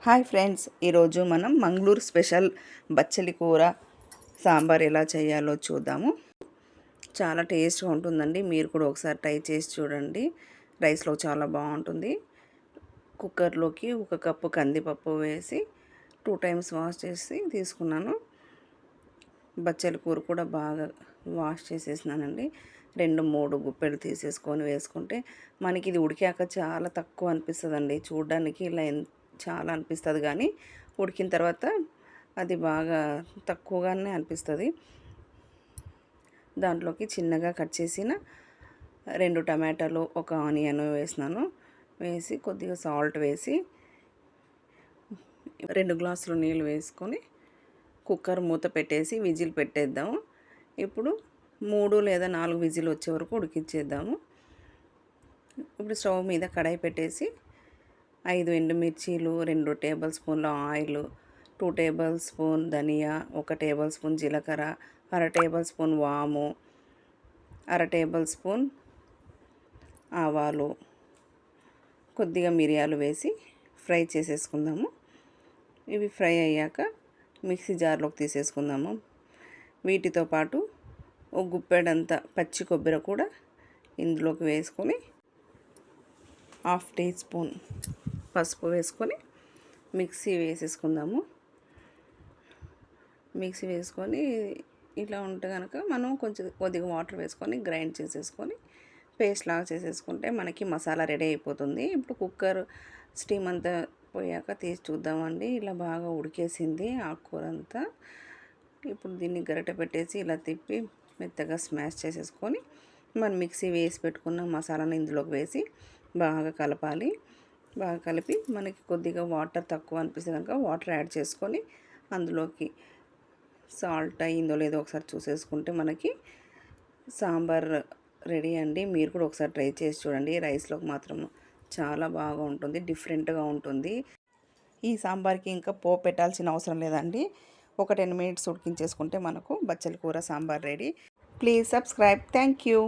Hi friends, ఈరోజు మనం Mangaluru special బచ్చలి కూర సాంబార్ ఎలా చేయాలో చూద్దాము. చాలా టేస్ట్గా ఉంటుందండి. మీరు కూడా ఒకసారి ట్రై చేసి చూడండి. రైస్లో చాలా బాగుంటుంది. కుక్కర్లోకి 1 కప్పు కందిపప్పు వేసి 2 టైమ్స్ వాష్ చేసి తీసుకున్నాను. బచ్చలి కూర కూడా బాగా వాష్ చేసేసినానండి. 2-3 గుప్పెలు తీసేసుకొని వేసుకుంటే మనకి ఇది ఉడికాక చాలా తక్కువ అనిపిస్తుందండి. చూడడానికి ఇలా చాలా అనిపిస్తుంది, కానీ ఉడికిన తర్వాత అది బాగా తక్కువగానే అనిపిస్తుంది. దాంట్లోకి చిన్నగా కట్ చేసిన 2 టమాటాలు, 1 ఆనియన్ వేసినాను. వేసి కొద్దిగా సాల్ట్ వేసి 2 గ్లాసులు నీళ్ళు వేసుకొని కుక్కర్ మూత పెట్టేసి విజిల్ పెట్టేద్దాము. ఇప్పుడు 3 లేదా 4 విజిల్ వచ్చే వరకు ఉడికించేద్దాము. ఇప్పుడు స్టవ్ మీద కడాయి పెట్టేసి 5 ఎండుమిర్చీలు, 2 టేబుల్ స్పూన్ల ఆయిల్, 2 టేబుల్ స్పూన్ ధనియా, 1 టేబుల్ స్పూన్ జీలకర్ర, 1/2 టేబుల్ స్పూన్ వాము, 1/2 టేబుల్ స్పూన్ ఆవాలు, కొద్దిగా మిరియాలు వేసి ఫ్రై చేసేసుకుందాము. ఇవి ఫ్రై అయ్యాక మిక్సీ జార్లోకి తీసేసుకుందాము. వీటితో పాటు ఒక గుప్పెడంత పచ్చి కొబ్బరి కూడా ఇందులోకి వేసుకొని 1/2 టీ స్పూన్ పసుపు వేసుకొని మిక్సీ వేసేసుకుందాము. మిక్సీ వేసుకొని ఇలా ఉంటే కనుక మనం కొద్దిగా వాటర్ వేసుకొని గ్రైండ్ చేసేసుకొని పేస్ట్ లాగా చేసేసుకుంటే మనకి మసాలా రెడీ అయిపోతుంది. ఇప్పుడు కుక్కర్ స్టీమ్ అంతా పోయాక తీసి చూద్దామండి. ఇలా బాగా ఉడికేసింది ఆకుకూర అంతా. ఇప్పుడు దీన్ని గరిటె పెట్టేసి ఇలా తిప్పి మెత్తగా స్మాష్ చేసేసుకొని మనం మిక్సీ వేసి పెట్టుకున్న మసాలాను ఇందులోకి వేసి బాగా కలపాలి. బాగా కలిపి మనకి కొద్దిగా వాటర్ తక్కువ అనిపిస్తే కనుక వాటర్ యాడ్ చేసుకొని అందులోకి సాల్ట్ అయిందో లేదో ఒకసారి చూసేసుకుంటే మనకి సాంబార్ రెడీ అండి. మీరు కూడా ఒకసారి ట్రై చేసి చూడండి. రైస్లోకి మాత్రం చాలా బాగా ఉంటుంది, డిఫరెంట్గా ఉంటుంది. ఈ సాంబార్కి ఇంకా పోపు పెట్టాల్సిన అవసరం లేదండి. ఒక 10 మినిట్స్ ఉడికించేసుకుంటే మనకు బచ్చలి కూర sambar ready. Please subscribe. Thank you.